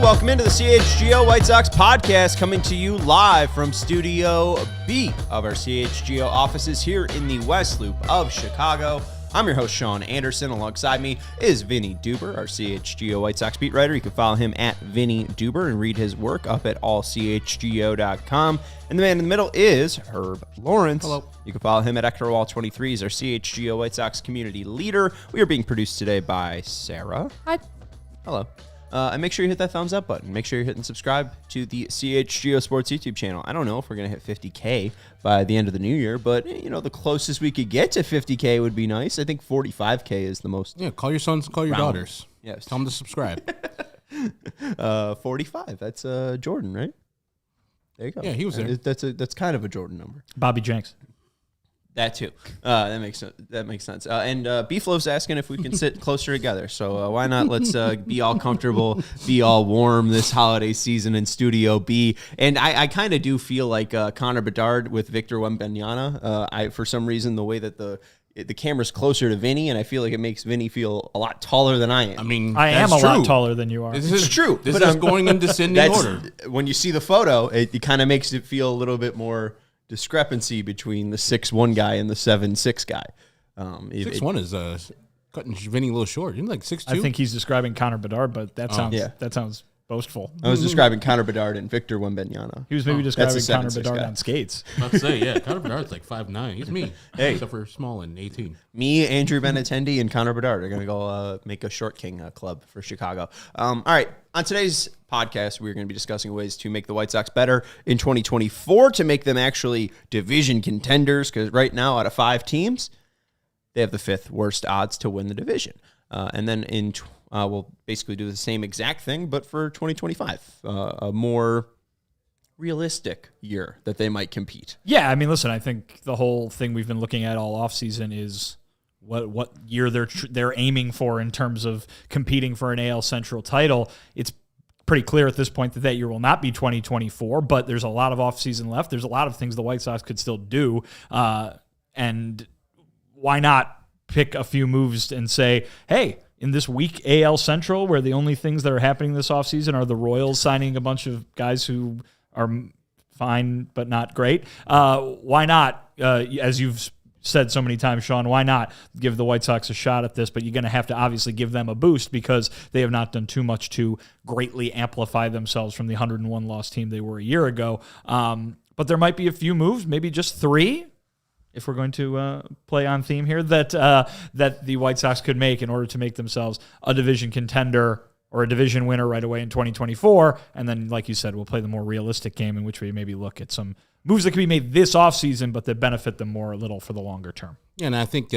welcome into the CHGO White Sox Podcast, coming to you live from Studio B of our CHGO offices here in the West Loop of Chicago. I'm your host, Sean Anderson. Alongside me is Vinnie Duber, our CHGO White Sox beat writer. You can follow him at Vinnie Duber and read his work up at allchgo.com. And the man in the middle is Herb Lawrence. Hello. You can follow him at EctorWall23. He's our CHGO White Sox community leader. We are being produced today by Sarah. Hi. Hello. And make sure you hit that thumbs up button. Make sure you're hitting subscribe to the CHGO Sports YouTube channel. I don't know if we're going to hit 50K by the end of the new year, but, you know, the closest we could get to 50K would be nice. I think 45K is the most. Yeah, call your sons, call your daughters. Yes. Tell them to subscribe. 45. That's Jordan, right? There you go. Yeah, he was there. That's kind of a Jordan number. Bobby Jenks. That too. That makes sense. And Beef Loaf's asking if we can sit closer together. So why not? Let's be all comfortable, be all warm this holiday season in Studio B. And I kind of do feel like Connor Bedard with Victor Wembanyama. For some reason, the way that the camera's closer to Vinny, and I feel like it makes Vinny feel a lot taller than I am. I mean, I am a lot taller than you are. This is true. This is going in descending order. When you see the photo, it kind of makes it feel a little bit more discrepancy between the 6'1" guy and the 7'6" guy. 6'1" is cutting Vinny a little short. You're like 6'2". I think he's describing Connor Bedard, but that sounds boastful. I was describing Connor Bedard and Victor Wembanyama. He was maybe describing Connor 7'6" Bedard guy on skates. Let's say, yeah, Connor Bedard's like 5'9". He's me. Hey. Except for small and 18. Me, Andrew Benintendi, and Connor Bedard are going to go make a Short King club for Chicago. All right, on today's podcast, we're going to be discussing ways to make the White Sox better in 2024 to make them actually division contenders, because right now, out of 5 teams, they have the 5th worst odds to win the division. And then we'll basically do the same exact thing, but for 2025, a more realistic year that they might compete. Yeah, I mean, listen, I think the whole thing we've been looking at all offseason is what year they're aiming for in terms of competing for an AL Central title. It's pretty clear at this point that year will not be 2024, but there's a lot of offseason left. There's a lot of things the White Sox could still do, and why not pick a few moves and say, hey, in this weak AL Central, where the only things that are happening this offseason are the Royals signing a bunch of guys who are fine but not great, why not, as you've said so many times, Sean, why not give the White Sox a shot at this? But you're going to have to obviously give them a boost because they have not done too much to greatly amplify themselves from the 101 loss team they were a year ago. But there might be a few moves, maybe just 3, if we're going to play on theme here, that the White Sox could make in order to make themselves a division contender or a division winner right away in 2024. And then, like you said, we'll play the more realistic game in which we maybe look at some moves that can be made this offseason, but that benefit them more a little for the longer term. Yeah, and I think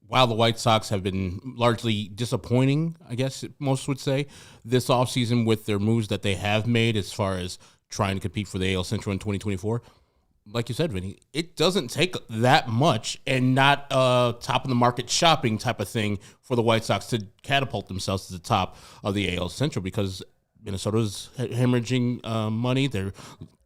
while the White Sox have been largely disappointing, I guess most would say, this offseason with their moves that they have made as far as trying to compete for the AL Central in 2024, like you said, Vinny, it doesn't take that much and not top of the market shopping type of thing for the White Sox to catapult themselves to the top of the AL Central, because Minnesota's hemorrhaging money. They're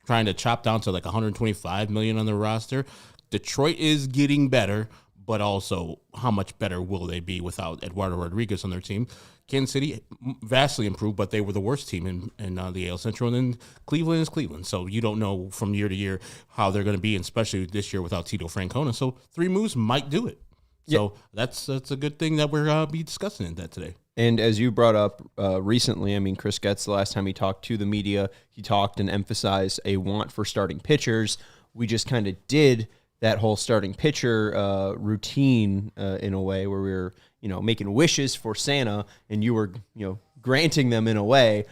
trying to chop down to like $125 million on their roster. Detroit is getting better, but also how much better will they be without Eduardo Rodriguez on their team? Kansas City vastly improved, but they were the worst team in the AL Central. And then Cleveland is Cleveland. So you don't know from year to year how they're going to be, especially this year without Tito Francona. So 3 moves might do it. So that's a good thing that we're be discussing that today. And as you brought up recently, I mean, Chris Getz, the last time he talked to the media, he talked and emphasized a want for starting pitchers. We just kind of did that whole starting pitcher routine in a way where we were, making wishes for Santa, and you were, granting them in a way.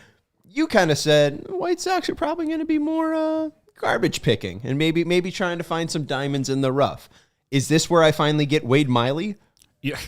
You kind of said White Sox are probably going to be more garbage picking and maybe trying to find some diamonds in the rough. Is this where I finally get Wade Miley? Yeah,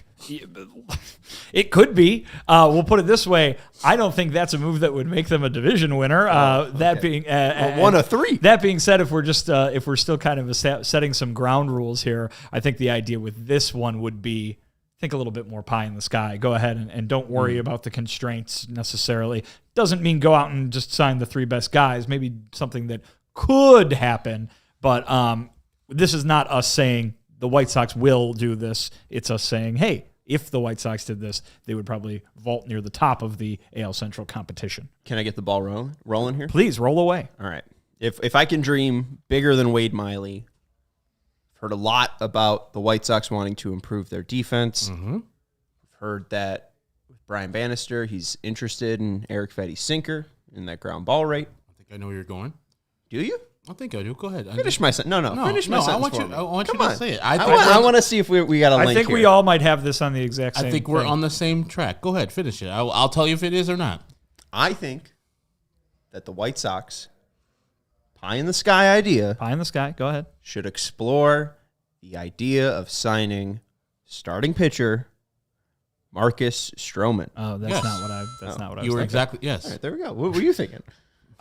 it could be. We'll put it this way. I don't think that's a move that would make them a division winner. That being one of 3. That being said, if we're still kind of setting some ground rules here, I think the idea with this one would be think a little bit more pie in the sky. Go ahead and don't worry about the constraints necessarily. Doesn't mean go out and just sign the 3 best guys. Maybe something that could happen, but this is not us saying the White Sox will do this. It's us saying, hey, if the White Sox did this, they would probably vault near the top of the AL Central competition. Can I get the ball rolling here? Please, roll away. All right. If I can dream bigger than Wade Miley, I've heard a lot about the White Sox wanting to improve their defense. Mm-hmm. I've heard that with Brian Bannister, he's interested in Eric Fetty's sinker and that ground ball rate. I think I know where you're going. Do you? I think I do. Go ahead. Finish my sentence. No. Finish my sentence for me. I want Come you on. to say it. I want to see if we got a link I think here. we all might have this on the exact same I think we're on the same track. Go ahead. Finish it. I'll tell you if it is or not. I think that the White Sox, pie in the sky idea, Pie in the sky. Go ahead. should explore the idea of signing starting pitcher Marcus Stroman. Oh, that's Yes. not what I. That's not what I was You were thinking. exactly yes. All right, there we go. What were you thinking?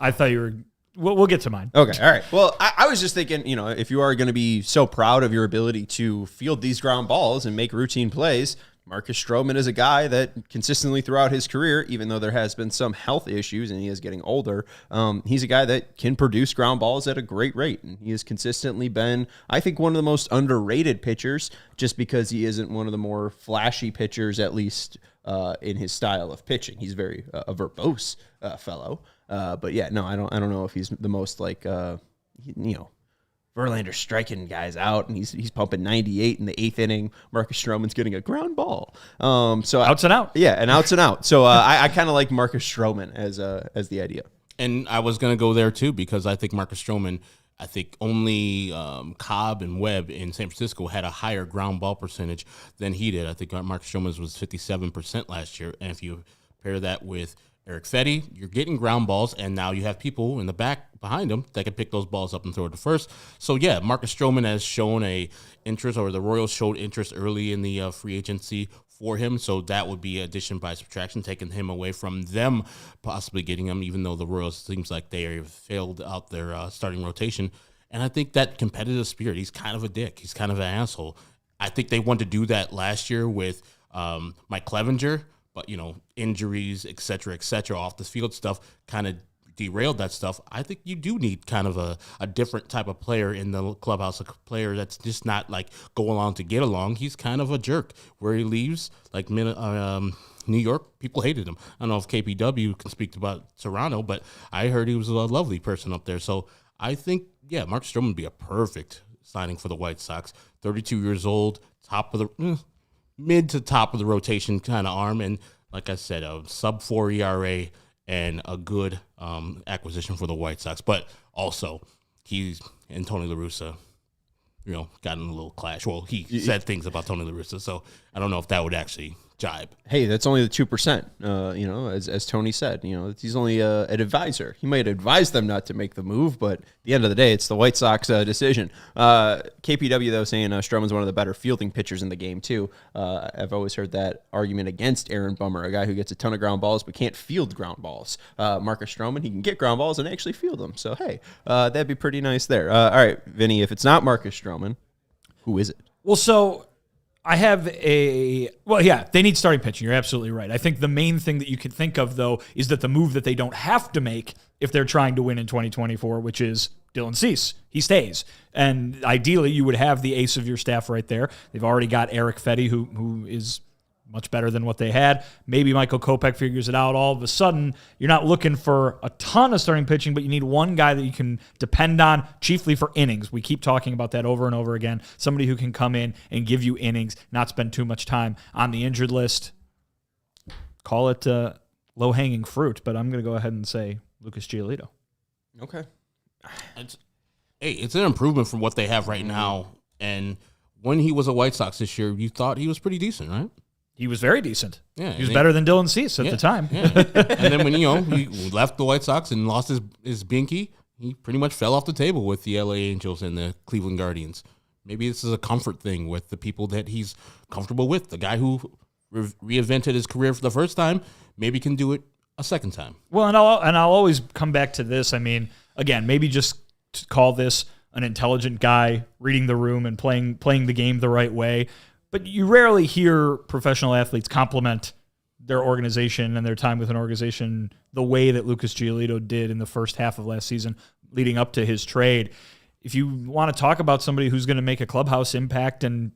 I thought you were. We'll get to mine. Okay, all right. Well, I was just thinking, if you are going to be so proud of your ability to field these ground balls and make routine plays, Marcus Stroman is a guy that consistently throughout his career, even though there has been some health issues and he is getting older, he's a guy that can produce ground balls at a great rate. And he has consistently been, I think, one of the most underrated pitchers just because he isn't one of the more flashy pitchers, at least in his style of pitching. He's very a verbose fellow. But yeah, no, I don't know if he's the most Verlander striking guys out, and he's pumping 98 in the 8th inning. Marcus Stroman's getting a ground ball. So Outs and out. Yeah, and outs and out. So I kind of like Marcus Stroman as the idea. And I was going to go there too because I think Marcus Stroman, I think only Cobb and Webb in San Francisco had a higher ground ball percentage than he did. I think Marcus Stroman's was 57% last year. And if you pair that with Eric Fetty, you're getting ground balls, and now you have people in the back behind him that can pick those balls up and throw it to first. So, yeah, Marcus Stroman has shown a interest, or the Royals showed interest early in the free agency for him. So that would be addition by subtraction, taking him away from them possibly getting him, even though the Royals seems like they have failed out their starting rotation. And I think that competitive spirit, he's kind of a dick. He's kind of an asshole. I think they wanted to do that last year with Mike Clevenger, but, injuries, et cetera, off the field stuff kind of derailed that stuff. I think you do need kind of a different type of player in the clubhouse, a player that's just not like go along to get along. He's kind of a jerk. Where he leaves, like New York, people hated him. I don't know if KPW can speak about Toronto, but I heard he was a lovely person up there. So I think, yeah, Marcus Stroman would be a perfect signing for the White Sox. 32 years old, mid to top of the rotation kind of arm, and like I said, a sub-4 ERA and a good acquisition for the White Sox. But also, he's and Tony La Russa, got in a little clash. Well, he said things about Tony La Russa, so I don't know if that would actually jibe. Hey, that's only the 2%. As Tony said, he's only an advisor. He might advise them not to make the move, but at the end of the day, it's the White Sox decision. KPW, though, saying Stroman's one of the better fielding pitchers in the game, too. I've always heard that argument against Aaron Bummer, a guy who gets a ton of ground balls but can't field ground balls. Marcus Stroman, he can get ground balls and actually field them. So, hey, that'd be pretty nice there. All right, Vinny, if it's not Marcus Stroman, who is it? Well, so I have they need starting pitching. You're absolutely right. I think the main thing that you could think of, though, is that the move that they don't have to make if they're trying to win in 2024, which is Dylan Cease. He stays. And ideally, you would have the ace of your staff right there. They've already got Eric Fetty, who is much better than what they had. Maybe Michael Kopech figures it out. All of a sudden, you're not looking for a ton of starting pitching, but you need one guy that you can depend on, chiefly for innings. We keep talking about that over and over again. Somebody who can come in and give you innings, not spend too much time on the injured list. Call it low-hanging fruit, but I'm going to go ahead and say Lucas Giolito. Okay. It's an improvement from what they have right now. And when he was a White Sox this year, you thought he was pretty decent, right? He was very decent. Yeah, he was better than Dylan Cease at the time. Yeah. And then when he left the White Sox and lost his binky, he pretty much fell off the table with the LA Angels and the Cleveland Guardians. Maybe this is a comfort thing with the people that he's comfortable with. The guy who reinvented his career for the first time maybe can do it a second time. Well, and I'll always come back to this. I mean, again, maybe just to call this an intelligent guy reading the room and playing the game the right way. But you rarely hear professional athletes compliment their organization and their time with an organization the way that Lucas Giolito did in the first half of last season leading up to his trade. If you want to talk about somebody who's going to make a clubhouse impact and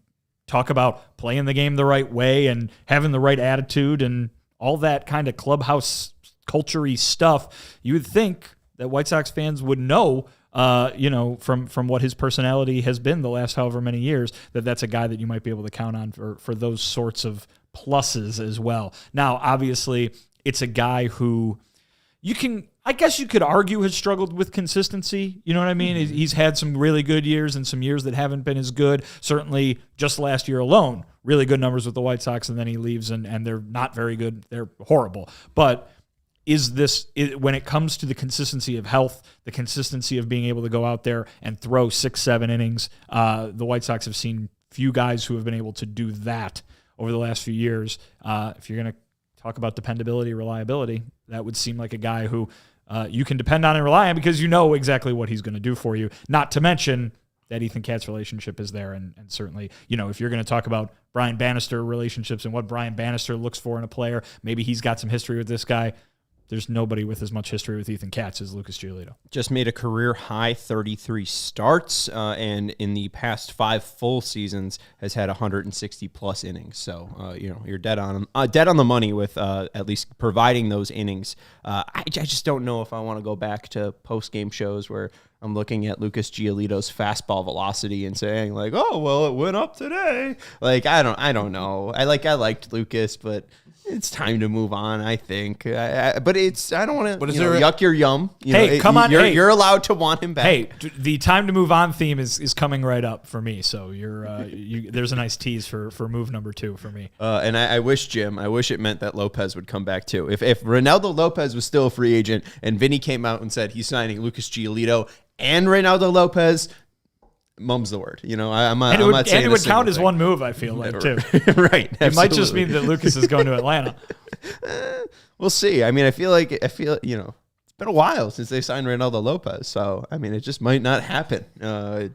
talk about playing the game the right way and having the right attitude and all that kind of clubhouse culture-y stuff, you would think that White Sox fans would know, from what his personality has been the last however many years, that's a guy that you might be able to count on for those sorts of pluses as well. Now, obviously, it's a guy who I guess you could argue has struggled with consistency. You know what I mean? Mm-hmm. He's had some really good years and some years that haven't been as good. Certainly just last year alone, really good numbers with the White Sox, and then he leaves and they're not very good. They're horrible. But when it comes to the consistency of health, the consistency of being able to go out there and throw 6-7 innings, the White Sox have seen few guys who have been able to do that over the last few years. If you're going to talk about dependability, reliability, that would seem like a guy who you can depend on and rely on because you know exactly what he's going to do for you. Not to mention that Ethan Katz relationship is there. And certainly, if you're going to talk about Brian Bannister relationships and what Brian Bannister looks for in a player, maybe he's got some history with this guy. There's nobody with as much history with Ethan Katz as Lucas Giolito. Just made a career high 33 starts, and in the past 5 full seasons has had 160 plus innings. So you're dead on the money with at least providing those innings. I just don't know if I want to go back to post game shows where I'm looking at Lucas Giolito's fastball velocity and saying like, oh well, it went up today. Like I don't know. I liked Lucas, but it's time to move on, I think. But I don't want to yuck your yum. Come on. You're allowed to want him back. Hey, the time to move on theme is coming right up for me. So there's a nice tease for move number 2 for me. And I wish it meant that Lopez would come back too. If Reynaldo Lopez was still a free agent and Vinny came out and said he's signing Lucas Giolito and Reynaldo Lopez, mum's the word. I'm not saying it would count as one move, I feel like, too. Right. It might just mean that Lucas is going to Atlanta. We'll see. I mean, I feel it's been a while since they signed Reynaldo Lopez. So, I mean, it just might not happen.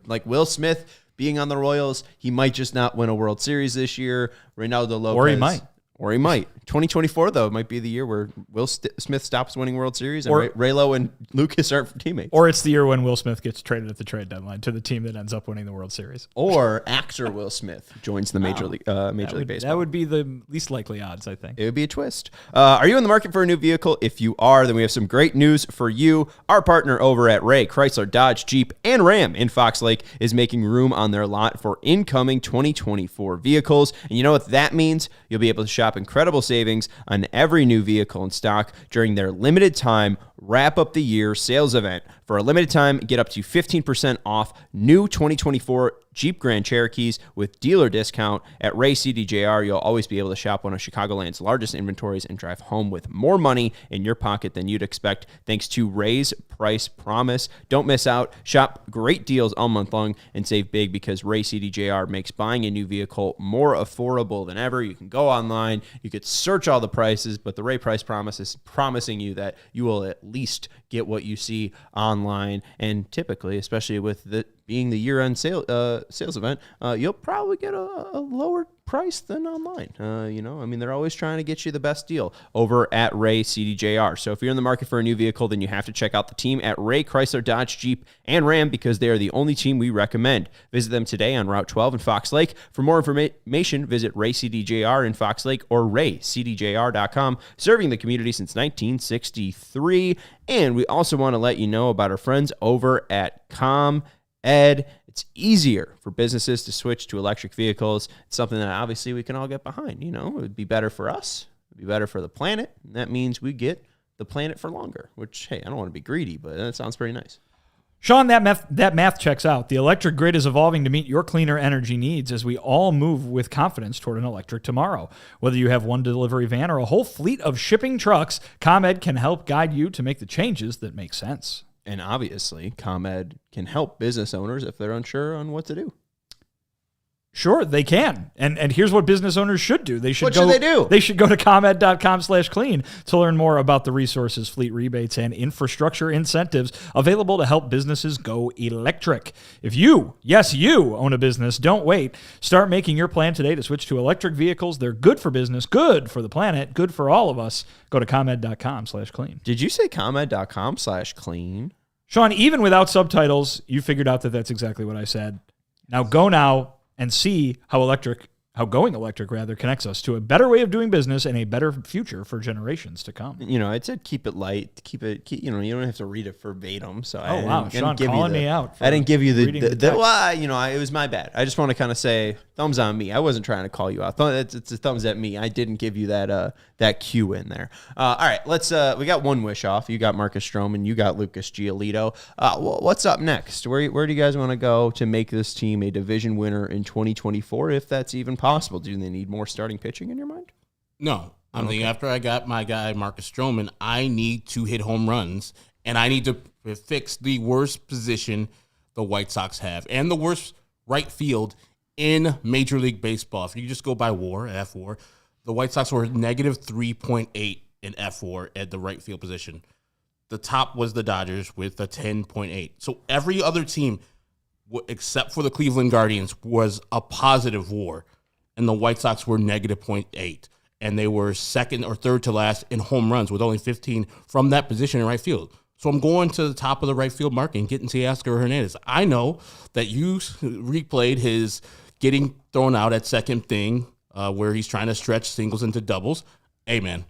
Like Will Smith being on the Royals, he might just not win a World Series this year. Reynaldo Lopez. Or he might. 2024, though, might be the year where Will Smith stops winning World Series and Raylo and Lucas aren't teammates. Or it's the year when Will Smith gets traded at the trade deadline to the team that ends up winning the World Series. Or actor Will Smith joins the Major League Baseball. That would be the least likely odds, I think. It would be a twist. Are you in the market for a new vehicle? If you are, then we have some great news for you. Our partner over at Ray Chrysler, Dodge, Jeep, and Ram in Fox Lake is making room on their lot for incoming 2024 vehicles. And you know what that means? You'll be able to shop incredible savings on every new vehicle in stock during their limited time wrap up the year sales event. For a limited time, get up to 15% off new 2024 Jeep Grand Cherokees with dealer discount at Ray CDJR. You'll always be able to shop one of Chicagoland's largest inventories and drive home with more money in your pocket than you'd expect thanks to Ray's Price Promise. Don't miss out. Shop great deals all month long and save big because Ray CDJR makes buying a new vehicle more affordable than ever. You can go online, you could search all the prices, but the Ray Price Promise is promising you that you will at least get what you see online. And typically, especially with being the year-end sales event, you'll probably get a lower price than online. They're always trying to get you the best deal over at Ray CDJR. So if you're in the market for a new vehicle, then you have to check out the team at Ray Chrysler, Dodge, Jeep, and Ram because they are the only team we recommend. Visit them today on Route 12 in Fox Lake. For more information, visit Ray CDJR in Fox Lake or raycdjr.com, serving the community since 1963. And we also want to let you know about our friends over at ComEd. It's easier for businesses to switch to electric vehicles. It's something that obviously we can all get behind. It would be better for us. It would be better for the planet. And that means we get the planet for longer, which, hey, I don't want to be greedy, but that sounds pretty nice. Sean, that math checks out. The electric grid is evolving to meet your cleaner energy needs as we all move with confidence toward an electric tomorrow. Whether you have one delivery van or a whole fleet of shipping trucks, ComEd can help guide you to make the changes that make sense. And obviously, ComEd can help business owners if they're unsure on what to do. Sure, they can. And here's what business owners should do. What should they do? They should go to ComEd.com/clean to learn more about the resources, fleet rebates, and infrastructure incentives available to help businesses go electric. If you own a business, don't wait. Start making your plan today to switch to electric vehicles. They're good for business, good for the planet, good for all of us. Go to ComEd.com/clean. Did you say ComEd.com/clean? Sean, even without subtitles, you figured out that that's exactly what I said. Now go now. and see how going electric connects us to a better way of doing business and a better future for generations to come. I said keep it light, you don't have to read it verbatim. So Sean calling me out. I didn't give you it was my bad. I just want to kind of say thumbs on me. I wasn't trying to call you out. It's a thumbs at me. I didn't give you that cue in there. All right, we got one wish off. You got Marcus Stroman, you got Lucas Giolito. What's up next? Where do you guys want to go to make this team a division winner in 2024, if that's even possible? Do they need more starting pitching in your mind? No. I'm thinking after I got my guy, Marcus Stroman, I need to hit home runs, and I need to fix the worst position the White Sox have and the worst right field in Major League Baseball. If you just go by WAR, F4, the White Sox were negative 3.8 in F4 at the right field position. The top was the Dodgers with a 10.8. So every other team, except for the Cleveland Guardians, was a positive WAR. And the White Sox were negative 0.8. And they were second or third to last in home runs with only 15 from that position in right field. So I'm going to the top of the right field market and getting Teoscar Hernandez. I know that you replayed his getting thrown out at second thing where he's trying to stretch singles into doubles. Hey, man,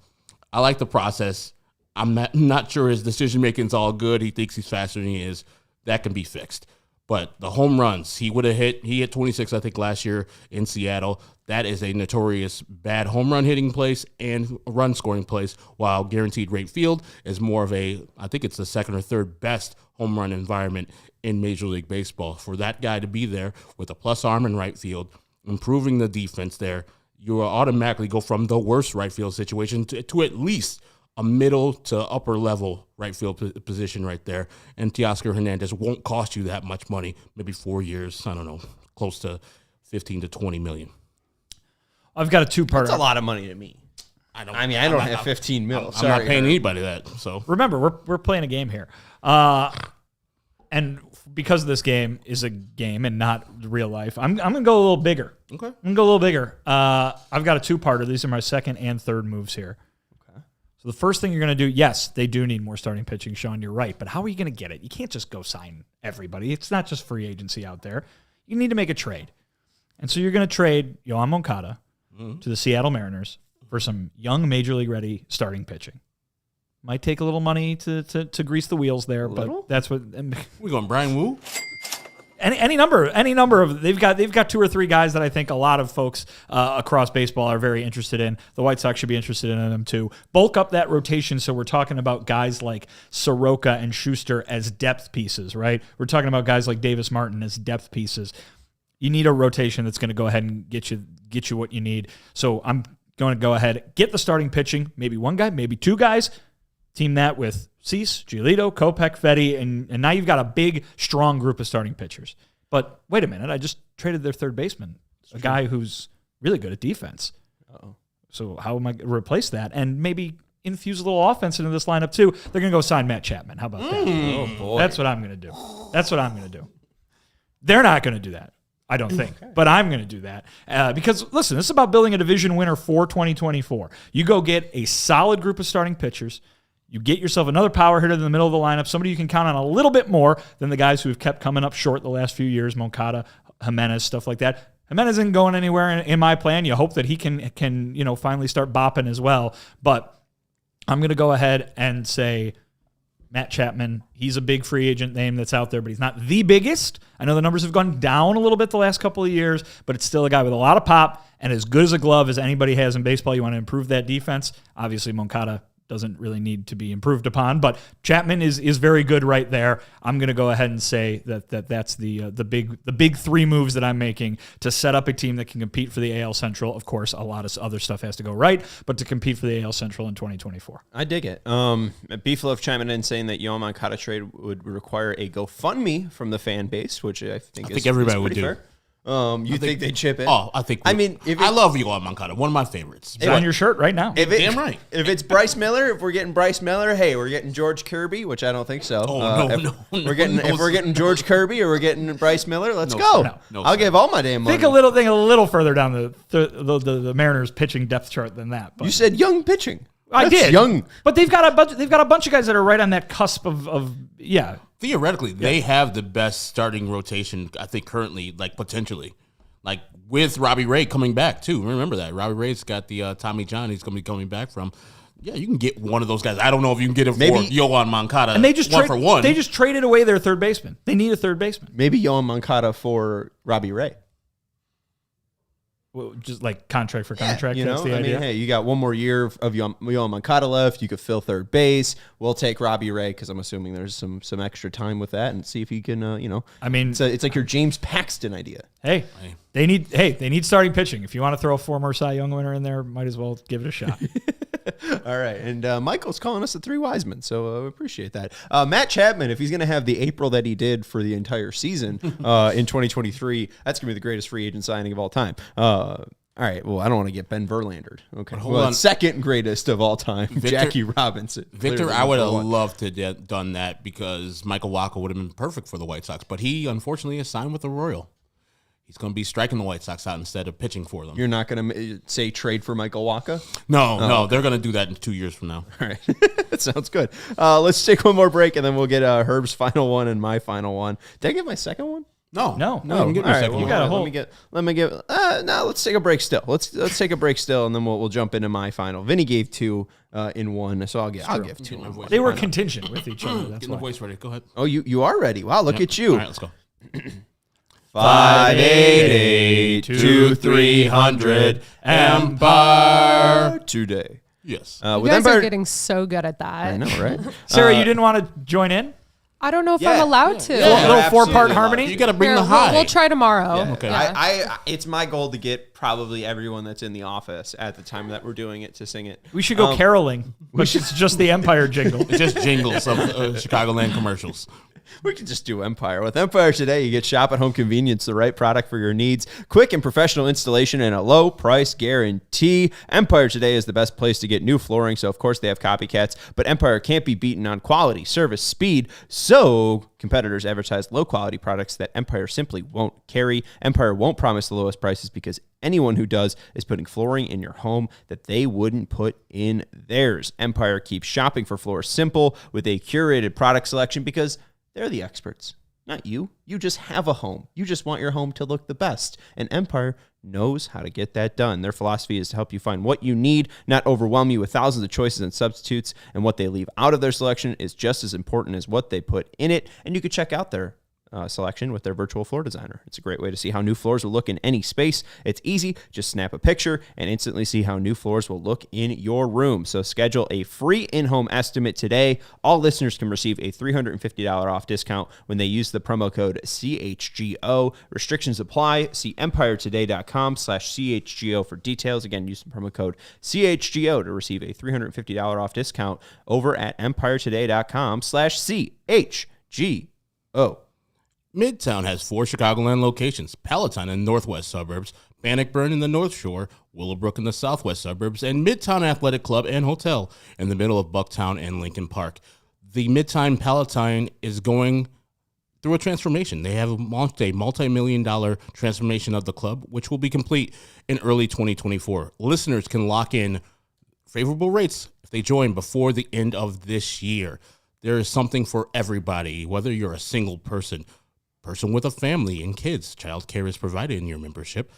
I like the process. I'm not sure his decision-making is all good. He thinks he's faster than he is. That can be fixed. But the home runs, he hit 26, I think, last year in Seattle. That is a notorious bad home run hitting place and run scoring place, while guaranteed rate field is more of I think it's the second or third best home run environment in Major League Baseball. For that guy to be there with a plus arm in right field, improving the defense there, you will automatically go from the worst right field situation to at least a middle to upper level right field position right there. And Teoscar Hernandez won't cost you that much money, maybe 4 years, I don't know, close to 15 to 20 million. I've got a two-part. That's a lot of money to me. I don't have 15 mil. I'm not paying anybody that. So remember, we're playing a game here. And because this game is a game and not real life, I'm going to go a little bigger. Okay. I'm going to go a little bigger. I've got a two-parter. These are my second and third moves here. So the first thing you're going to do, yes, they do need more starting pitching, Sean, you're right. But how are you going to get it? You can't just go sign everybody. It's not just free agency out there. You need to make a trade. And so you're going to trade Yoan Moncada to the Seattle Mariners for some young Major League ready starting pitching. Might take a little money to grease the wheels there, but that's what... We going Brian Wu? Any number of they've got two or three guys that I think a lot of folks across baseball are very interested in. The White Sox should be interested in them too. Bulk up that rotation, so we're talking about guys like Soroka and Schuster as depth pieces, right? We're talking about guys like Davis Martin as depth pieces. You need a rotation that's going to go ahead and get you what you need. So I'm going to go ahead, get the starting pitching, maybe one guy, maybe two guys. Team that with Cease, Giolito, Kopech, Fetty, and now you've got a big, strong group of starting pitchers. But wait a minute, I just traded their third baseman, a guy who's really good at defense. Uh-oh. So how am I going to replace that? And maybe infuse a little offense into this lineup too. They're going to go sign Matt Chapman. How about that? Oh, boy. That's what I'm going to do. They're not going to do that, I don't think. Okay. But I'm going to do that. Because, listen, this is about building a division winner for 2024. You go get a solid group of starting pitchers. You get yourself another power hitter in the middle of the lineup, somebody you can count on a little bit more than the guys who have kept coming up short the last few years, Moncada, Jimenez, stuff like that. Jimenez isn't going anywhere in my plan. You hope that he can finally start bopping as well. But I'm going to go ahead and say Matt Chapman. He's a big free agent name that's out there, but he's not the biggest. I know the numbers have gone down a little bit the last couple of years, but it's still a guy with a lot of pop and as good as a glove as anybody has in baseball. You want to improve that defense. Obviously, Moncada doesn't really need to be improved upon, but Chapman is very good right there. I'm going to go ahead and say that's the big three moves that I'm making to set up a team that can compete for the AL Central. Of course, a lot of other stuff has to go right, but to compete for the AL Central in 2024. I dig it. Beefloaf chiming in saying that Yoan Moncada trade would require a GoFundMe from the fan base, which I think everybody would do. Fair. You think they'd chip in? Oh, I love Yoan Moncada, one of my favorites. It's on your shirt right now. Damn right. If it's Bryce Miller, if we're getting Bryce Miller, hey, we're getting George Kirby, which I don't think so. No. If we're getting George Kirby or we're getting Bryce Miller, let's go. I'll give all my damn money. Think a little further down the Mariners pitching depth chart than that. But. You said young pitching. I did. Young, but they've got a bunch of guys that are right on that cusp of. Theoretically, they have the best starting rotation, I think, currently, like potentially. Like with Robbie Ray coming back too. Remember that Robbie Ray's got the Tommy John. He's going to be coming back from. Yeah, you can get one of those guys. I don't know if you can get it for Yohan Moncada. And they just one for one. They just traded away their third baseman. They need a third baseman. Maybe Yohan Moncada for Robbie Ray. Well, just like contract for contract. You that's know, the idea. hey, you got one more year of Yohan Moncada left. You could fill third base. We'll take Robbie Ray because I'm assuming there's some extra time with that, and see if he can. I mean, it's like your James Paxton idea. Hey, they need starting pitching. If you want to throw a former Cy Young winner in there, might as well give it a shot. All right, and Michael's calling us the Three Wise Men, so appreciate that. Matt Chapman, if he's going to have the April that he did for the entire season in 2023, that's going to be the greatest free agent signing of all time. All right, well, I don't want to get Ben Verlander. Okay, hold on. Second greatest of all time, Jackie Robinson. Victor, I would have loved to have done that because Michael Wacha would have been perfect for the White Sox, but he unfortunately is signed with the Royal. He's going to be striking the White Sox out instead of pitching for them. You're not going to say trade for Michael Wacha? No, they're going to do that in 2 years from now. All right. That sounds good. Let's take one more break, and then we'll get Herb's final one and my final one. Did I get my second one? No. You can get All right, second. well, You got a whole. Let me get. No, let's take a break still. Let's take a break still, and then we'll jump into my final. Vinny gave two in one, so I'll give two. They were contingent with each other. That's Getting why. the voice ready. Go ahead. Oh, you are ready. Wow, look at you. All right, let's go. 588-2300 Empire today. Yes. You With guys Empire, are getting so good at that. I know, right? Sarah, you didn't want to join in? I don't know if Yeah. I'm allowed to. A little absolutely four-part love harmony? You got to bring Here, the high. We'll try tomorrow. Yeah. Okay. Yeah. It's my goal to get probably everyone that's in the office at the time that we're doing it to sing it. We should go caroling, which is just the Empire jingle. It's just jingles of Chicagoland commercials. We could just do Empire. With Empire today, you get shop at home convenience, the right product for your needs, quick and professional installation, and a low price guarantee. Empire today is the best place to get new flooring, so of course they have copycats, but Empire can't be beaten on quality, service, speed, so competitors advertise low quality products that Empire simply won't carry. Empire won't promise the lowest prices because anyone who does is putting flooring in your home that they wouldn't put in theirs. Empire keeps shopping for floors simple with a curated product selection because they're the experts, not you. You just have a home. You just want your home to look the best. And Empire knows how to get that done. Their philosophy is to help you find what you need, not overwhelm you with thousands of choices and substitutes. And what they leave out of their selection is just as important as what they put in it. And you can check out their selection with their virtual floor designer. It's a great way to see how new floors will look in any space. It's easy. Just snap a picture and instantly see how new floors will look in your room. So schedule a free in-home estimate today. All listeners can receive a $350 off discount when they use the promo code CHGO. Restrictions apply. See empiretoday.com/CHGO for details. Again, use the promo code CHGO to receive a $350 off discount over at empiretoday.com/CHGO. Midtown has 4 Chicagoland locations: Palatine in the northwest suburbs, Bannockburn in the North Shore, Willowbrook in the southwest suburbs, and Midtown Athletic Club and Hotel in the middle of Bucktown and Lincoln Park. The Midtown Palatine is going through a transformation. They have launched a multi-million-dollar transformation of the club, which will be complete in early 2024. Listeners can lock in favorable rates if they join before the end of this year. There is something for everybody, whether you're a single person with a family and kids. Child care is provided in your membership.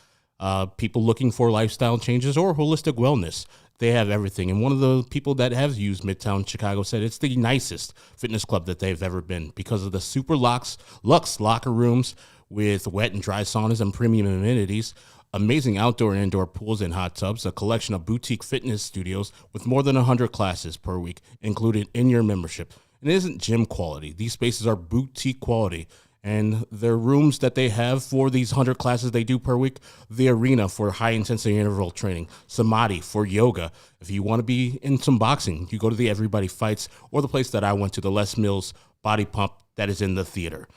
People looking for lifestyle changes or holistic wellness. They have everything. And one of the people that have used Midtown Chicago said it's the nicest fitness club that they've ever been because of the super luxe locker rooms with wet and dry saunas and premium amenities, amazing outdoor and indoor pools and hot tubs, a collection of boutique fitness studios with more than 100 classes per week included in your membership. And it isn't gym quality. These spaces are boutique quality. And their rooms that they have for these 100 classes they do per week, the arena for high-intensity interval training, Samadhi for yoga. If you want to be in some boxing, you go to the Everybody Fights or the place that I went to, the Les Mills Body Pump that is in the theater.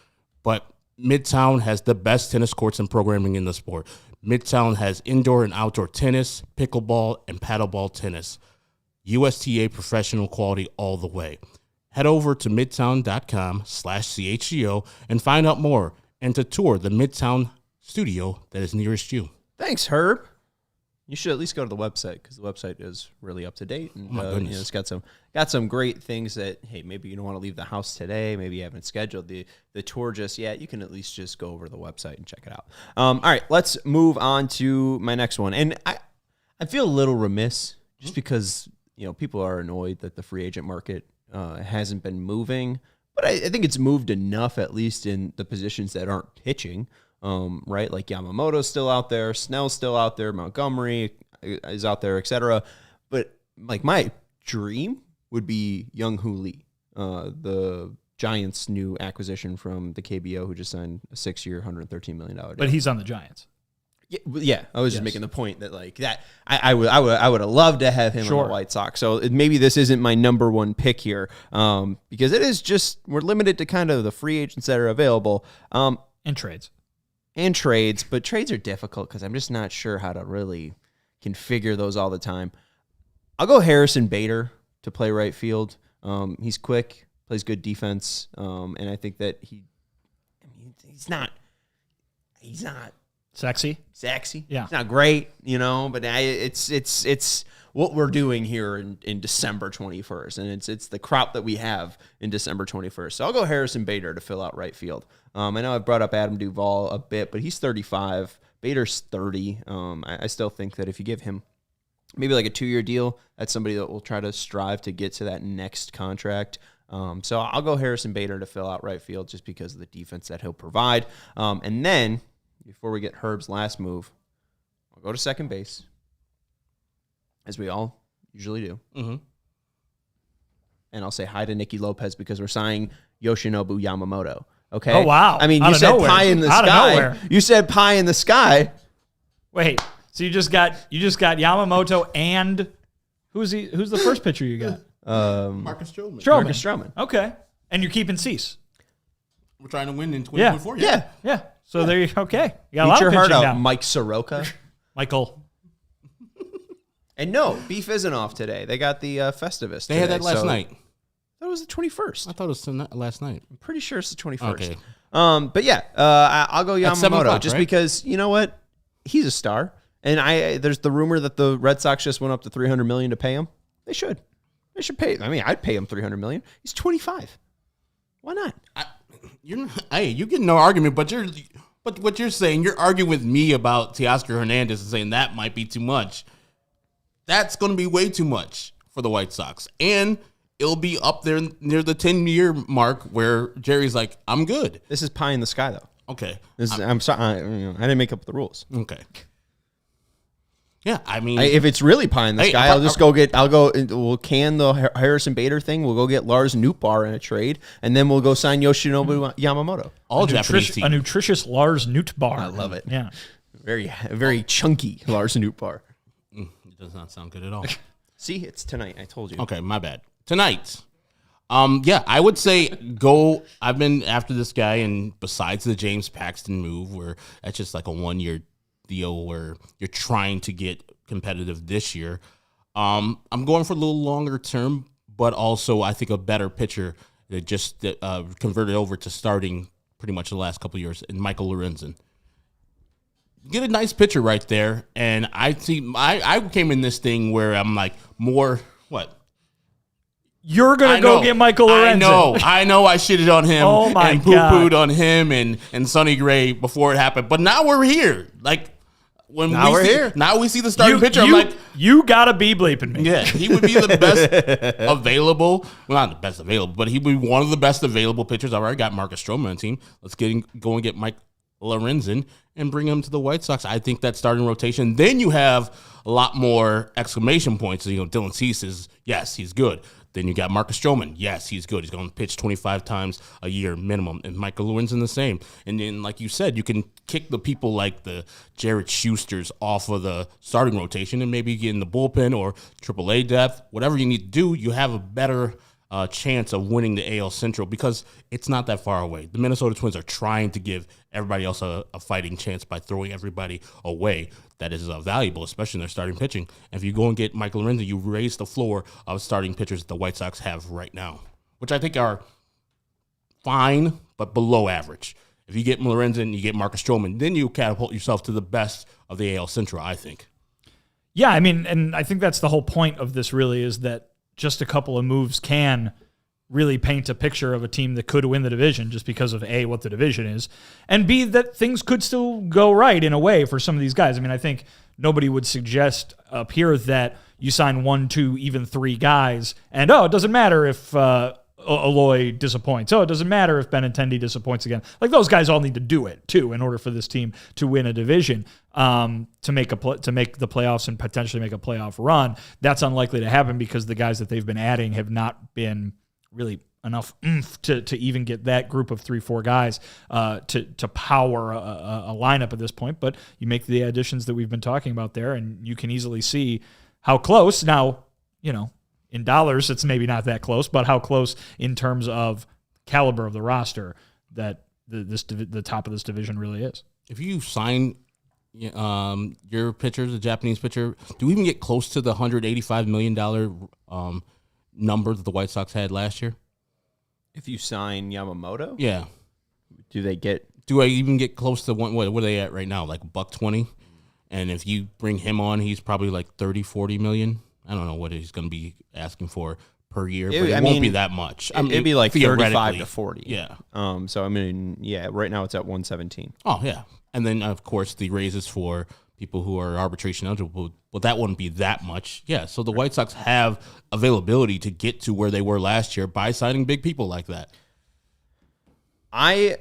But Midtown has the best tennis courts and programming in the sport. Midtown has indoor and outdoor tennis, pickleball, and paddleball tennis. USTA professional quality all the way. Head over to midtown.com/CHGO and find out more and to tour the Midtown studio that is nearest you. Thanks, Herb. You should at least go to the website because the website is really up to date, and goodness. it's got some great things that maybe you don't want to leave the house today, maybe you haven't scheduled the tour just yet. You can at least just go over to the website and check it out. All right, let's move on to my next one, and I feel a little remiss just because people are annoyed that the free agent market hasn't been moving, but I think it's moved enough at least in the positions that aren't pitching. Right? Like Yamamoto's still out there, Snell's still out there, Montgomery is out there, etc. But like my dream would be Young-Hoo Lee, the Giants' new acquisition from the KBO, who just signed a 6-year, $113 million deal. But he's on the Giants. Yeah, I was just making the point that like that I would have loved to have him on the White Sox. So maybe this isn't my number one pick here, because it is just we're limited to kind of the free agents that are available. And trades. But trades are difficult because I'm just not sure how to really configure those all the time. I'll go Harrison Bader to play right field. He's quick, plays good defense, and I think that he's not sexy. Yeah, it's not great, but it's what we're doing here in December 21st, and it's the crop that we have in December 21st. So I'll go Harrison Bader to fill out right field. I know I've brought up Adam Duvall a bit, but he's 35. Bader's 30. I still think that if you give him maybe like a 2-year deal, that's somebody that will try to strive to get to that next contract. So I'll go Harrison Bader to fill out right field just because of the defense that he'll provide. And then before we get Herb's last move, I'll go to second base, as we all usually do. Mm-hmm. And I'll say hi to Nicky Lopez because we're signing Yoshinobu Yamamoto. Okay. Oh, wow. I mean, Out you of said nowhere. pie in the Out of sky. nowhere. You said pie in the sky. Wait, so you just got Yamamoto and who's the first pitcher you got? Marcus Stroman. Marcus Stroman. Okay. And you're keeping Cease. We're trying to win in 2024. Yeah. So there you okay. You got a Eat lot your of heart pitching out, now. Mike Soroka. Michael. And no, beef isn't off today. They got the Festivus. They had that last night. That was the 21st. I thought it was last night. I'm pretty sure it's the 21st. Okay. But yeah, I'll go At 7 Yamamoto o'clock, just right? because you know what, he's a star, and there's the rumor that the Red Sox just went up to $300 million to pay him. They should pay. I mean, I'd pay him $300 million. He's 25. Why not? You get no argument, but what you're saying, you're arguing with me about Teoscar Hernandez and saying that might be too much. That's going to be way too much for the White Sox, and it'll be up there near the 10-year mark where Jerry's like, I'm good. This is pie in the sky, though. Okay. I'm sorry. I didn't make up the rules. Okay. Yeah, I mean, If it's really pie in the sky, we'll can the Harrison Bader thing. We'll go get Lars Nootbaar in a trade, and then we'll go sign Yoshinobu Yamamoto. all Japanese teams. A nutritious Lars Nootbaar. I love it. Yeah. Very chunky Lars Nootbaar. It does not sound good at all. See, it's tonight. I told you. Okay, my bad. Tonight, I would say go. I've been after this guy, and besides the James Paxton move, where that's just like a 1-year deal where you're trying to get competitive this year. I'm going for a little longer term, but also I think a better pitcher that just converted over to starting pretty much the last couple of years, in Michael Lorenzen. Get a nice pitcher right there, and I came in this thing where I'm like more what. You're going to go get Michael Lorenzen. I know I shitted on him Oh my and God. poo-pooed on him and Sonny Gray before it happened. But now we're here. Like Now we're here. Now we see the starting pitcher. I'm like, you got to be bleeping me. yeah, he would be the best available. Well, not the best available, but he would be one of the best available pitchers. I've already got Marcus Stroman on the team. Let's go and get Mike Lorenzen and bring him to the White Sox. I think that starting rotation. Then you have a lot more exclamation points. So, Dylan Cease is, yes, he's good. Then you got Marcus Stroman. Yes, he's good. He's going to pitch 25 times a year minimum. And Michael Lorenzen the same. And then, like you said, you can kick the people like the Jared Schusters off of the starting rotation and maybe get in the bullpen or AAA depth. Whatever you need to do, you have a better chance of winning the AL Central because it's not that far away. The Minnesota Twins are trying to give everybody else a fighting chance by throwing everybody away. That is valuable, especially in their starting pitching. And if you go and get Michael Lorenzen, you raise the floor of starting pitchers that the White Sox have right now, which I think are fine, but below average. If you get Lorenzen, you get Marcus Stroman, then you catapult yourself to the best of the AL Central, I think. Yeah, I mean, and I think that's the whole point of this really is that just a couple of moves can really paint a picture of a team that could win the division just because of A, what the division is, and B, that things could still go right in a way for some of these guys. I mean, I think nobody would suggest up here that you sign 1, 2, even 3 guys, and it doesn't matter if Aloy disappoints. It doesn't matter if Benintendi disappoints again. Like, those guys all need to do it too in order for this team to win a division, to make the playoffs and potentially make a playoff run. That's unlikely to happen because the guys that they've been adding have not been really enough oomph to even get that group of 3-4 guys to power a lineup at this point. But you make the additions that we've been talking about there, and you can easily see how close. Now, in dollars, it's maybe not that close, but how close in terms of caliber of the roster that the top of this division really is. If you sign your pitcher, the Japanese pitcher, do we even get close to the $185 million number that the White Sox had last year? If you sign Yamamoto? Yeah. Do I even get close to what are they at right now? Like $120? And if you bring him on, he's probably like 30, 40 million. I don't know what he's going to be asking for per year, but it won't be that much. It'd be like 35 to 40. Yeah. So, I mean, right now it's at 117. Oh, yeah. And then, of course, the raises for people who are arbitration eligible, but that wouldn't be that much. Yeah, so the White Sox have availability to get to where they were last year by signing big people like that. I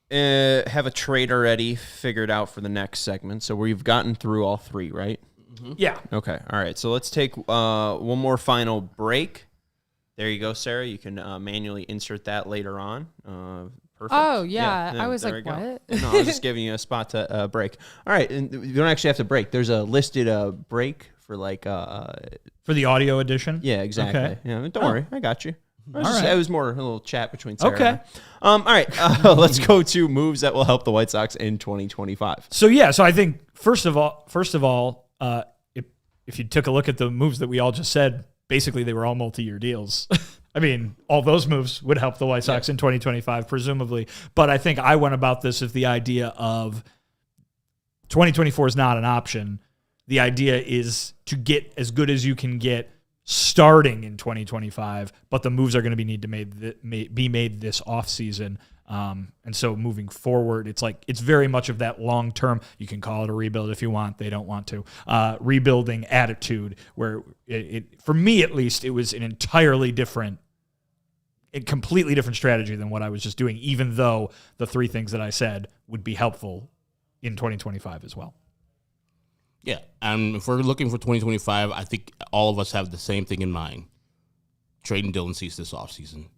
have a trade already figured out for the next segment, so we've gotten through all 3, right? Mm-hmm. Yeah. Okay, all right, so let's take one more final break. There you go, Sarah. You can manually insert that later on. Perfect. Oh, yeah. I was like, what? No, I was just giving you a spot to break. All right, and you don't actually have to break. There's a listed break for like... for the audio edition? Yeah, exactly. Okay. Yeah, don't worry. I got you. Right. It was more a little chat between Sarah okay. and I. All right, let's go to moves that will help the White Sox in 2025. So I think, first of all, if you took a look at the moves that we all just said, basically they were all multi-year deals. I mean, all those moves would help the White Sox in 2025, presumably. But I think I went about this as the idea of 2024 is not an option. The idea is to get as good as you can get starting in 2025, but the moves are going to be made this offseason. And so moving forward, it's very much of that long-term, you can call it a rebuild if you want, they don't want to, rebuilding attitude where it for me at least, it was an entirely different, a completely different strategy than what I was just doing, even though the 3 things that I said would be helpful in 2025 as well. Yeah, and if we're looking for 2025, I think all of us have the same thing in mind. Trading Dylan Cease this offseason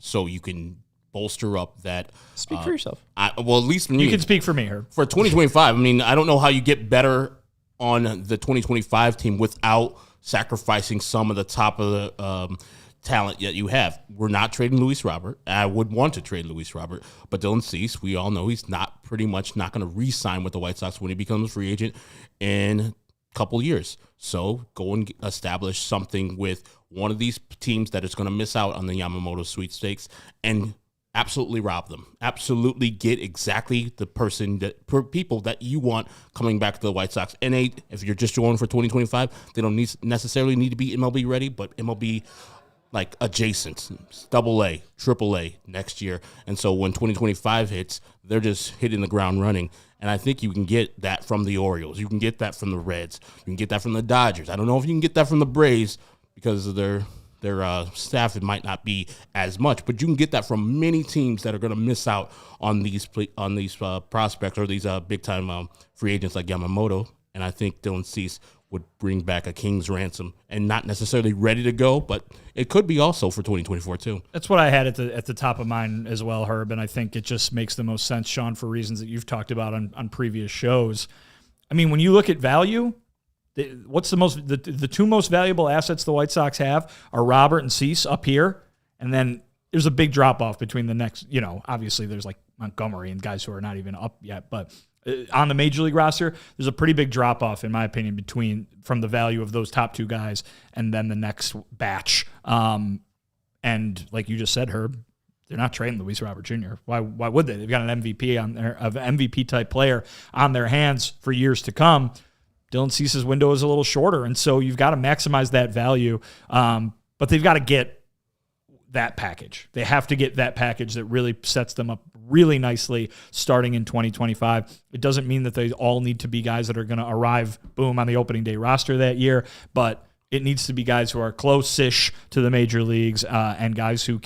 so you can bolster up that. Speak for yourself. At least you can speak for me, Herb. For 2025, I mean, I don't know how you get better on the 2025 team without sacrificing some of the top of the talent that you have. We're not trading Luis Robert. I would want to trade Luis Robert, but Dylan Cease, we all know he's pretty much not going to re-sign with the White Sox when he becomes a free agent in a couple years. So go and establish something with one of these teams that is going to miss out on the Yamamoto sweepstakes and absolutely rob them. Absolutely get exactly the people that you want coming back to the White Sox. And if you're just going for 2025, they don't necessarily need to be MLB ready, but MLB like adjacent, AA, AAA next year. And so when 2025 hits, they're just hitting the ground running. And I think you can get that from the Orioles. You can get that from the Reds. You can get that from the Dodgers. I don't know if you can get that from the Braves because of their staff. It might not be as much, but you can get that from many teams that are going to miss out on these prospects or these big time free agents like Yamamoto. And I think Dylan Cease would bring back a king's ransom, and not necessarily ready to go, but it could be also for 2024 too. That's what I had at the top of mine as well, Herb, and I think it just makes the most sense, Sean, for reasons that you've talked about on previous shows. I mean, when you look at value, what's the 2 most valuable assets the White Sox have are Robert and Cease up here, and then there's a big drop off between the next. Obviously there's like Montgomery and guys who are not even up yet, but on the Major League roster, there's a pretty big drop off, in my opinion, from the value of those top 2 guys and then the next batch. And like you just said, Herb, they're not trading Luis Robert Jr. Why would they? They've got an MVP type player on their hands for years to come. Dylan Cease's window is a little shorter, and so you've got to maximize that value. But they've got to get that package. They have to get that package that really sets them up really nicely starting in 2025. It doesn't mean that they all need to be guys that are going to arrive, boom, on the opening day roster that year, but it needs to be guys who are close-ish to the major leagues and guys who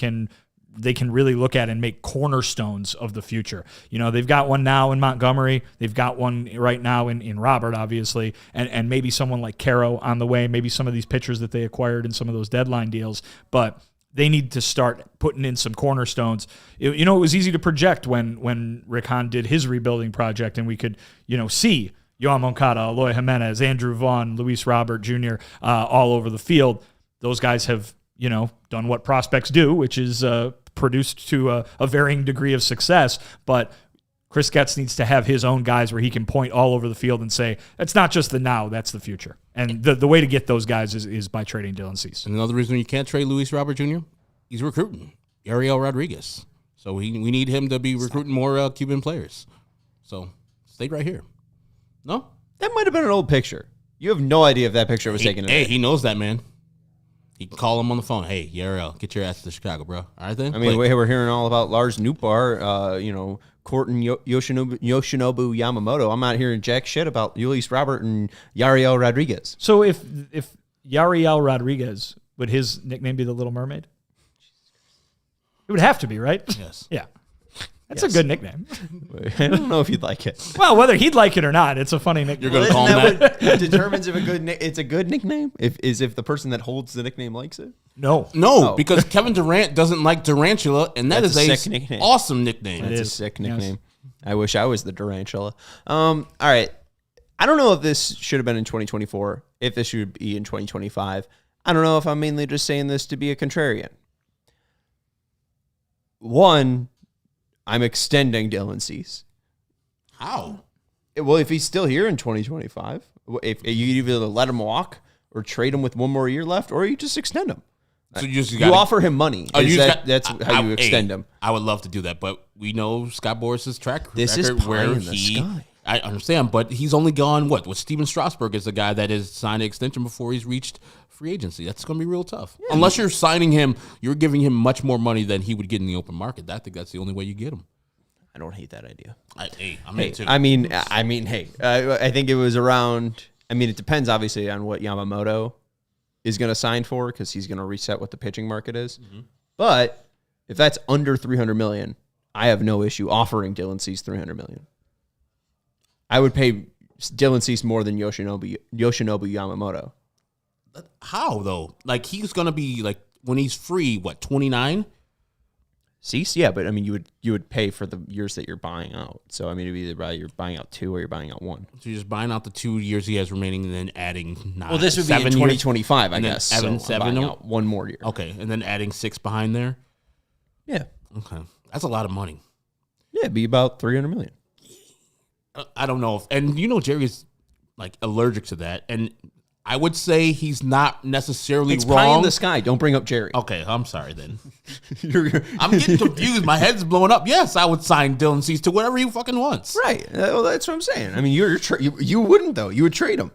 they can really look at and make cornerstones of the future. They've got one now in Montgomery. They've got one right now in Robert, obviously, and maybe someone like Caro on the way, maybe some of these pitchers that they acquired in some of those deadline deals. But they need to start putting in some cornerstones. It was easy to project when Rick Hahn did his rebuilding project, and we could, see Yoan Moncada, Eloy Jimenez, Andrew Vaughn, Luis Robert Jr. All over the field. Those guys have, done what prospects do, which is produced to a varying degree of success. But Chris Getz needs to have his own guys where he can point all over the field and say, it's not just the now, that's the future. And the way to get those guys is by trading Dylan Cease. And another reason you can't trade Luis Robert Jr., he's recruiting Ariel Rodriguez. So we need him to be recruiting more Cuban players. So stay right here. No? That might have been an old picture. You have no idea if that picture was taken. Hey, he knows that, man. He can call him on the phone. Hey, Ariel, get your ass to Chicago, bro. All right, then? I mean, we're hearing all about Lars Nootbaar, Corton Yoshinobu Yamamoto. I'm not hearing jack shit about Luis Robert and Yariel Rodriguez. So if Yariel Rodriguez, would his nickname be the Little Mermaid? It would have to be, right? Yes. Yeah. That's a good nickname. I don't know if you'd like it. Well, whether he'd like it or not, it's a funny nickname. You're going to call him that? What determines if it's a good nickname? If the person that holds the nickname likes it? No, because Kevin Durant doesn't like Durantula, and that's a sick nickname. Awesome nickname. That's a sick nickname. Yes. I wish I was the Durantula. All right. I don't know if this should have been in 2024, if this should be in 2025. I don't know if I'm mainly just saying this to be a contrarian. One, I'm extending Dylan Cease. How? Well, if he's still here in 2025, if you either let him walk or trade him with one more year left, or you just extend him. So you offer him money. That's how you extend him. I would love to do that, but we know Scott Boris's track record. This is pie in the sky. I understand, but he's only gone, what? Steven Strasburg is the guy that has signed an extension before he's reached free agency. That's going to be real tough. Yeah. Unless you're signing him, you're giving him much more money than he would get in the open market. I think that's the only way you get him. I don't hate that idea. I'm into it. I mean, I think it was around, it depends obviously on what Yamamoto is going to sign for, because he's going to reset what the pitching market is. Mm-hmm. But if that's under $300 million, I have no issue offering Dylan Cease $300 million. I would pay Dylan Cease more than Yoshinobu Yamamoto. How though? Like, he's going to be, like, when he's free, 29? Cease, yeah, but you would pay for the years that you're buying out. So it'd be either you're buying out 2 or you're buying out 1. So you're just buying out the 2 years he has remaining, and then adding 9. Well, this would be in 2025, I guess. So 7 out 1 more year. Okay, and then adding 6 behind there. Yeah. Okay, that's a lot of money. Yeah, it'd be about $300 million. I don't know and Jerry's like allergic to that, and I would say he's not necessarily it's wrong. Pie in the sky. Don't bring up Jerry. Okay, I'm sorry then. I'm getting confused. My head's blowing up. Yes, I would sign Dylan Cease to whatever he fucking wants. Right. Well, that's what I'm saying. You wouldn't though. You would trade him.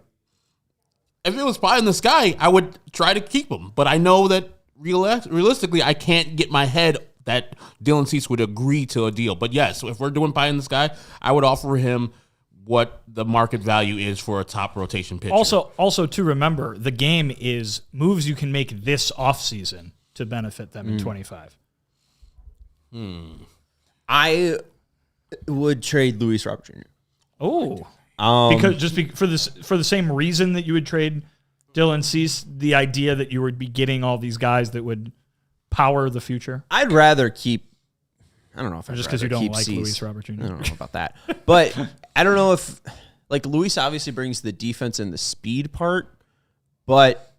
If it was pie in the sky, I would try to keep him. But I know that realistically, I can't get my head that Dylan Cease would agree to a deal. But yes, if we're doing pie in the sky, I would offer him what the market value is for a top rotation pitcher. Also to remember, the game is moves you can make this offseason to benefit them in 25. I would trade Luis Robert Jr. Oh, because for the same reason that you would trade Dylan Cease, the idea that you would be getting all these guys that would power the future. I'd rather keep. I don't know if just because you don't like Luis Robert Jr. I don't know about that, but I don't know if Luis obviously brings the defense and the speed part, but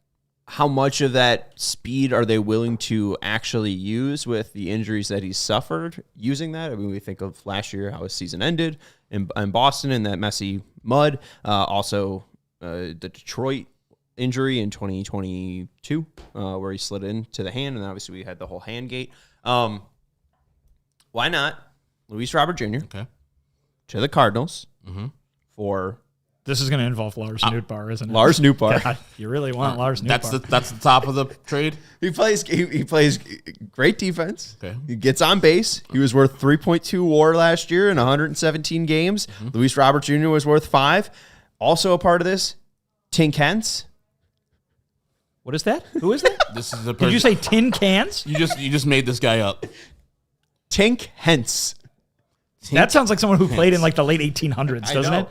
how much of that speed are they willing to actually use with the injuries that he's suffered using that? I mean, we think of last year, how his season ended in Boston in that messy mud. Also, the Detroit injury in 2022 where he slid into the hand, and obviously we had the whole hand gate. Why not Luis Robert Jr. Okay. to the Cardinals for This is going to involve Lars Nootbaar, isn't it? Lars Nootbaar. God, you really want Lars Nootbaar. That's the top of the trade. He plays great defense. Okay. He gets on base. He was worth 3.2 WAR last year in 117 games. Luis Robert Jr. was worth 5. Also a part of this, Tink Hence. What is that? Who is that? This is the Did you say tin cans? You just made this guy up. Tink Hence. That sounds like someone who played in like the late 1800s, doesn't it?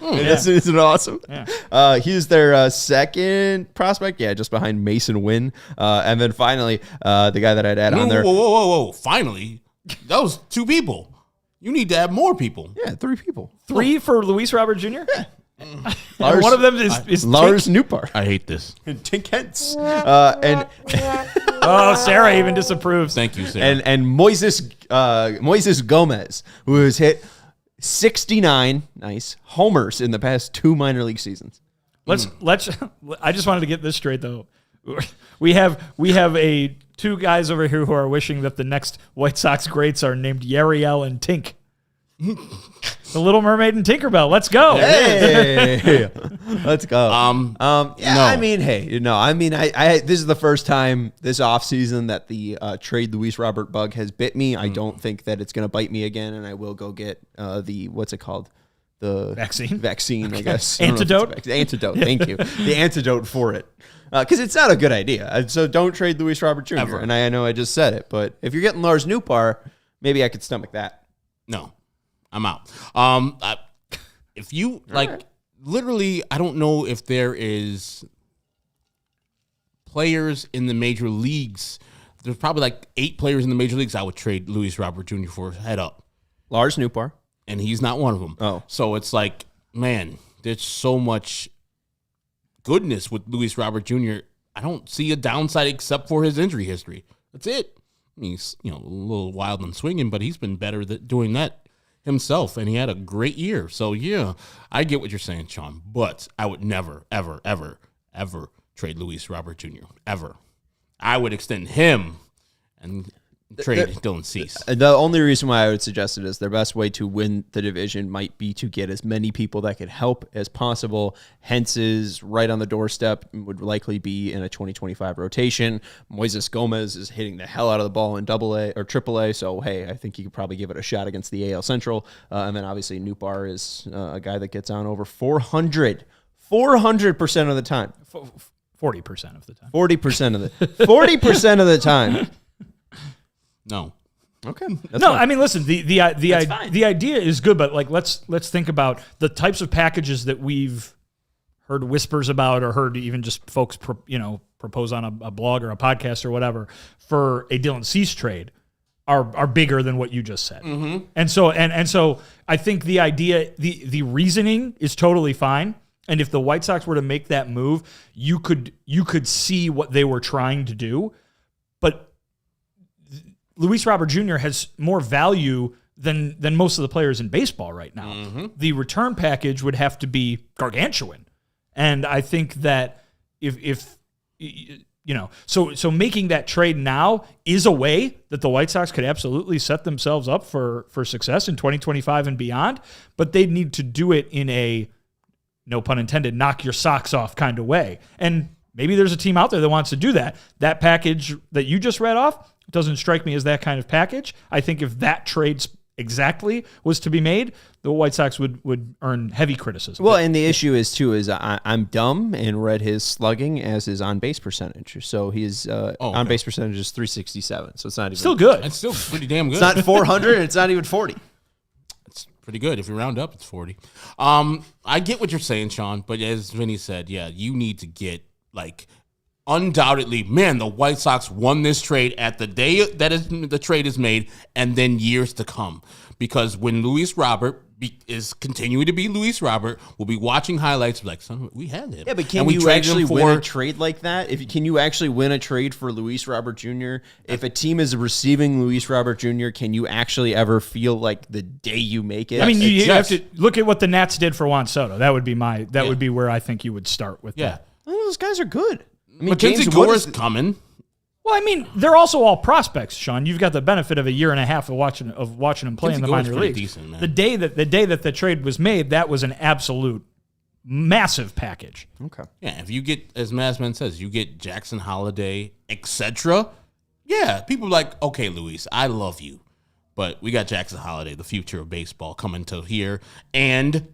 Isn't it awesome? Yeah. He's their second prospect. Yeah, just behind Mason Wynn. And then finally, the guy that I'd add on there. Whoa. Finally. That was 2 people. You need to add more people. Yeah, 3 people. 3 for Luis Robert Jr.? Yeah. Lars, one of them is Lars Nootbaar. I hate this. And Tink Hence. And Sarah even disapproves. Thank you, Sarah. And Moises Gomez, who has hit 69 homers in the past 2 minor league seasons. Let's. I just wanted to get this straight though. We have 2 guys over here who are wishing that the next White Sox greats are named Yariel and Tink. The Little Mermaid and Tinkerbell. Let's go. Hey, let's go. No. I mean, this is the first time this offseason that the trade Luis Robert bug has bit me. I don't think that it's going to bite me again, and I will go get the, what's it called? The vaccine, I guess. Antidote? Antidote, thank you. The antidote for it. Because it's not a good idea. So don't trade Luis Robert Jr. Ever. And I know I just said it, but if you're getting Lars Nootbaar, maybe I could stomach that. No. I'm out. If you literally, I don't know if there is players in the major leagues. There's probably like 8 players in the major leagues I would trade Luis Robert Jr. for head up. Lars Nootbaar. And he's not one of them. Oh. So it's like, man, there's so much goodness with Luis Robert Jr. I don't see a downside except for his injury history. That's it. I mean, he's a little wild and swinging, but he's been better doing that himself, and he had a great year. So, yeah, I get what you're saying, Sean, but I would never, ever, ever, ever trade Luis Robert Jr. Ever. I would extend him and trade Dylan Cease. The only reason why I would suggest it is their best way to win the division might be to get as many people that could help as possible. Hence is right on the doorstep, would likely be in a 2025 rotation. Moises Gomez is hitting the hell out of the ball in AA or AAA, so hey, I think he could probably give it a shot against the AL Central. And then obviously Nootbaar is a guy that gets on over 400% of the time. 40% of the time. 40% of the time. No. Okay. No, I mean, listen, the idea is good, but like let's think about the types of packages that we've heard whispers about or heard even just folks propose on a blog or a podcast or whatever for a Dylan Cease trade are bigger than what you just said. Mm-hmm. And so I think the idea, the reasoning is totally fine. And if the White Sox were to make that move, you could see what they were trying to do, but Luis Robert Jr. has more value than most of the players in baseball right now. Mm-hmm. The return package would have to be gargantuan. And I think that if so making that trade now is a way that the White Sox could absolutely set themselves up for success in 2025 and beyond, but they'd need to do it in a, no pun intended, knock your socks off kind of way. And maybe there's a team out there that wants to do that. That package that you just read off doesn't strike me as that kind of package. I think if that trade exactly was to be made, the White Sox would earn heavy criticism. Well, and the issue is I'm dumb and read his slugging as his on-base percentage. So his on-base percentage is 367. So it's not even... Still good. It's still pretty damn good. It's not 400 and it's not even 40. It's pretty good. If you round up, it's 40. I get what you're saying, Sean, but as Vinny said, yeah, you need to get undoubtedly, man, the White Sox won this trade at the day that the trade is made and then years to come. Because when Luis Robert is continuing to be Luis Robert, we'll be watching highlights like, son, we had him. Yeah, but can you actually win a trade like that? Can you actually win a trade for Luis Robert Jr.? If a team is receiving Luis Robert Jr., can you actually ever feel like the day you make it? I mean, you have to look at what the Nats did for Juan Soto. That would be would be where I think you would start with that. Those guys are good. I mean, Mackenzie Gore's coming. Well, I mean, they're also all prospects, Sean. You've got the benefit of a year and a half of watching them play in the minor leagues. Decent, man. The day that the trade was made, that was an absolute massive package. Okay. Yeah, if you get, as Massman says, you get Jackson Holiday, etc. Yeah, people are like, okay, Luis, I love you, but we got Jackson Holiday, the future of baseball, coming to here, and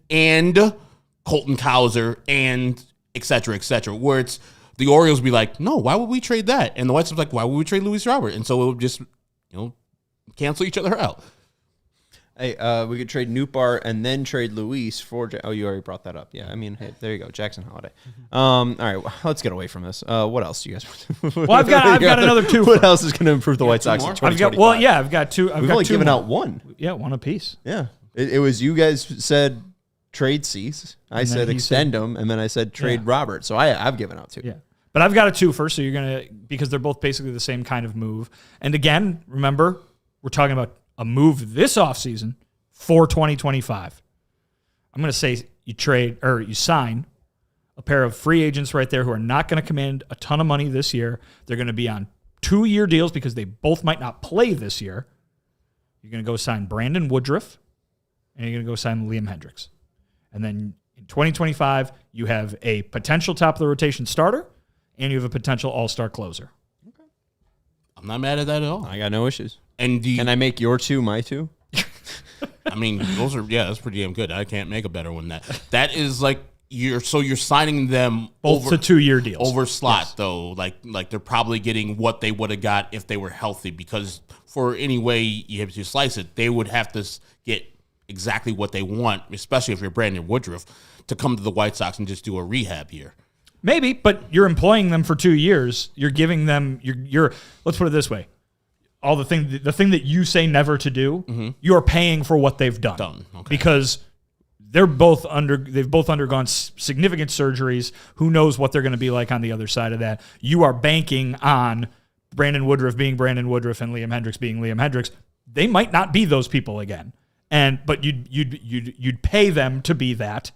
Colton Cowser, and etc. Where it's the Orioles be like, no, why would we trade that? And the White Sox like, why would we trade Luis Robert? And so it would just, cancel each other out. Hey, we could trade Nootbaar and then trade Luis for. Oh, you already brought that up. Yeah, I mean, hey, there you go, Jackson Holiday. All right, well, let's get away from this. What else do you guys? Well, I've got another two. What else is going to improve the White Sox in 2025? I've got two. We've only given out one. Yeah, one apiece. Yeah, it was you guys said trade Cease. I said extend him, and then I said trade Robert. So I've given out two. Yeah. But I've got a two first, so you're going to, because they're both basically the same kind of move. And again, remember, we're talking about a move this offseason for 2025. I'm going to say you sign a pair of free agents right there who are not going to command a ton of money this year. They're going to be on 2-year deals because they both might not play this year. You're going to go sign Brandon Woodruff, and you're going to go sign Liam Hendriks. And then in 2025, you have a potential top-of-the-rotation starter, and you have a potential all-star closer. Okay. I'm not mad at that at all. I got no issues. And can I make your two my two? I mean, that's pretty damn good. I can't make a better one than that. That is like you're signing them both over to 2-year deals. Over slot though. Like they're probably getting what they would have got if they were healthy, because for any way you have to slice it, they would have to get exactly what they want, especially if you're Brandon Woodruff, to come to the White Sox and just do a rehab year. Maybe, but you're employing them for 2 years. You're giving them you're let's put it this way. All the thing that you say never to do, you're paying for what they've done. Okay. Because they've both undergone significant surgeries. Who knows what they're going to be like on the other side of that? You are banking on Brandon Woodruff being Brandon Woodruff and Liam Hendriks being Liam Hendriks. They might not be those people again. But you'd pay them to be that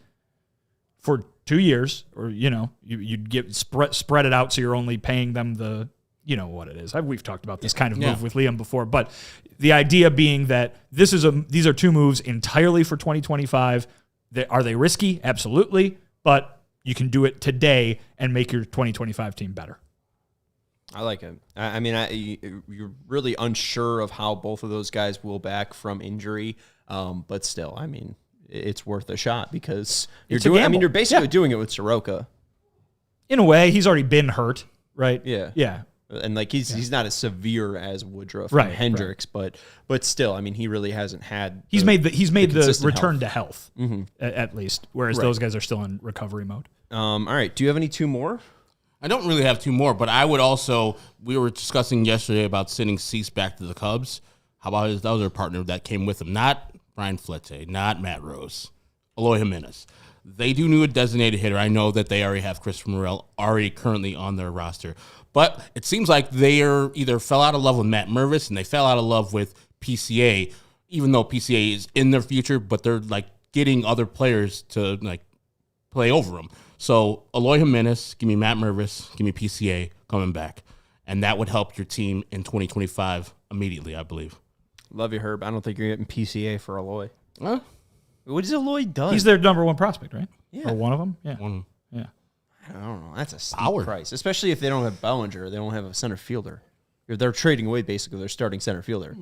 for 2 years, or you'd get spread it out so you're only paying them the what it is. We've talked about this kind of move with Liam before, but the idea being that these are two moves entirely for 2025. Are they risky? Absolutely, but you can do it today and make your 2025 team better. I like it. I mean, you're really unsure of how both of those guys will back from injury, but still, I mean, it's worth a shot because you're basically doing it with Soroka. In a way, he's already been hurt, right? Yeah. And he's not as severe as Woodruff and Hendriks, but still, I mean, he really hasn't had. He's made the return to health at least, whereas those guys are still in recovery mode. All right, do you have any two more? I don't really have two more, but I would also. We were discussing yesterday about sending Cease back to the Cubs. How about his other partner that came with him? Not Brian Flette, not Matt Rose, Eloy Jimenez. They do need a designated hitter. I know that they already have Christopher Morel already currently on their roster. But it seems like they either fell out of love with Matt Mervis and they fell out of love with PCA, even though PCA is in their future, but they're getting other players to play over them. So Eloy Jimenez, give me Matt Mervis, give me PCA coming back. And that would help your team in 2025 immediately, I believe. Love you, Herb. I don't think you're getting PCA for Eloy. Huh? What has Eloy done? He's their number one prospect, right? Yeah. Or one of them? Yeah. One of them. Yeah. I don't know. That's a steep price, especially if they don't have Bellinger. They don't have a center fielder. If they're trading away basically their starting center fielder.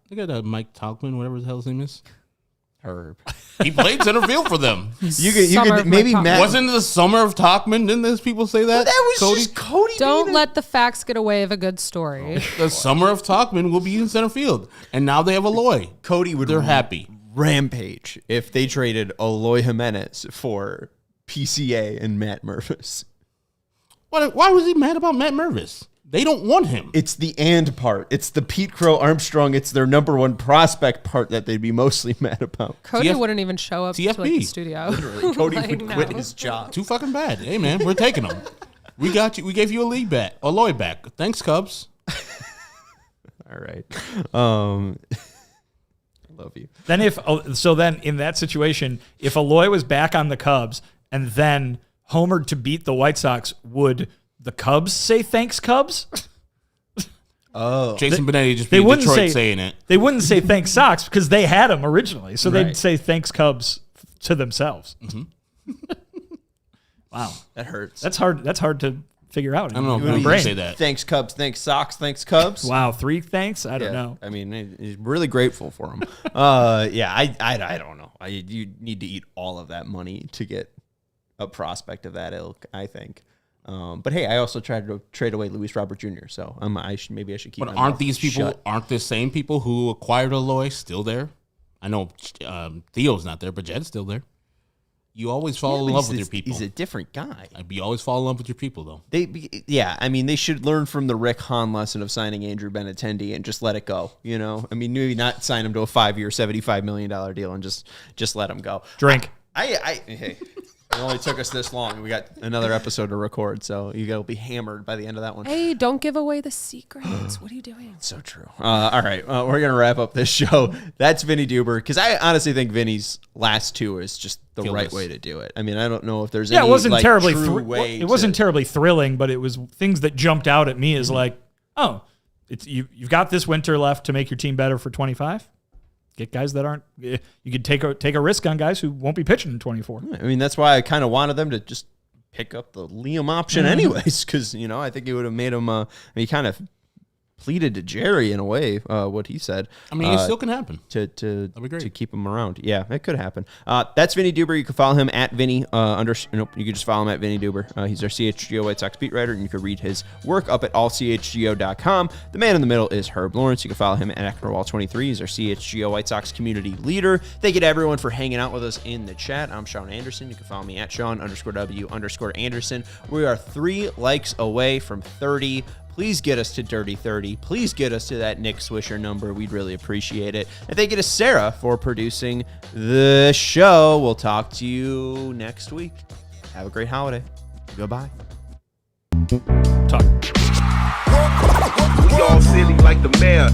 They got Mike Tauchman, whatever the hell his name is. Herb. He played center field for them. You could maybe Matt. Wasn't the summer of Tauchman? Didn't those people say that? Well, that was just Cody. Don't let the facts get away of a good story. The summer of Tauchman will be in center field, and now they have Eloy. They're happy. Rampage if they traded Eloy Jimenez for PCA and Matt Mervis. Why was he mad about Matt Mervis? They don't want him. It's the and part. It's the Pete Crow Armstrong. It's their number one prospect part that they'd be mostly mad about. Cody wouldn't even show up to the studio. Literally, Cody would quit his job. Too fucking bad. Hey man, we're taking him. We got you. We gave you a Eloy back. Thanks, Cubs. All right. Love you. Then in that situation, if Eloy was back on the Cubs and then homered to beat the White Sox, would the Cubs say thanks, Cubs? Oh, Jason Benetti just be in Detroit saying it. They wouldn't say thanks, Sox, because they had him originally, so they'd say thanks, Cubs to themselves. Mm-hmm. Wow, that hurts. That's hard. That's hard to figure out. I don't know if brain. you say that. Thanks Cubs, thanks Sox, thanks Cubs. Wow, 3 thanks. I don't know. I mean, he's really grateful for him. I don't know. You need to eat all of that money to get a prospect of that ilk, I think. But hey, I also tried to trade away Luis Robert Jr. So maybe I should keep. But aren't these people? Aren't the same people who acquired Eloy still there? I know Theo's not there, but Jed's still there. You always fall in love with your people. He's a different guy. You always fall in love with your people, though. They should learn from the Rick Hahn lesson of signing Andrew Benintendi and just let it go. Maybe not sign him to a 5-year, $75 million deal and just let him go. Drink. Hey, it only took us this long. We got another episode to record, so you will be hammered by the end of that one. Hey, don't give away the secrets. What are you doing? So true. All right, we're going to wrap up this show. That's Vinnie Duber, because I honestly think Vinny's last two is just the right way to do it. I mean, I don't know if there's any it wasn't terribly true way. It wasn't terribly thrilling, but it was things that jumped out at me as like, oh, you've got this winter left to make your team better for 25. Get guys that aren't. You could take a risk on guys who won't be pitching in 24. I mean, that's why I kind of wanted them to just pick up the Liam option anyways, because I think it would have made him. He kind of pleaded to Jerry in a way, what he said. I mean, it still can happen to keep him around. Yeah, it could happen. That's Vinnie Duber. You can follow him at Vinnie. You can just follow him at Vinnie Duber. He's our CHGO White Sox beat writer, and you can read his work up at allchgo.com. The man in the middle is Herb Lawrence. You can follow him at Ecknerwall23. He's our CHGO White Sox community leader. Thank you to everyone for hanging out with us in the chat. I'm Sean Anderson. You can follow me at Sean_W_Anderson. We are 3 likes away from 30. Please get us to Dirty 30. Please get us to that Nick Swisher number. We'd really appreciate it. And thank you to Sarah for producing the show. We'll talk to you next week. Have a great holiday. Goodbye. We all silly like the mayor.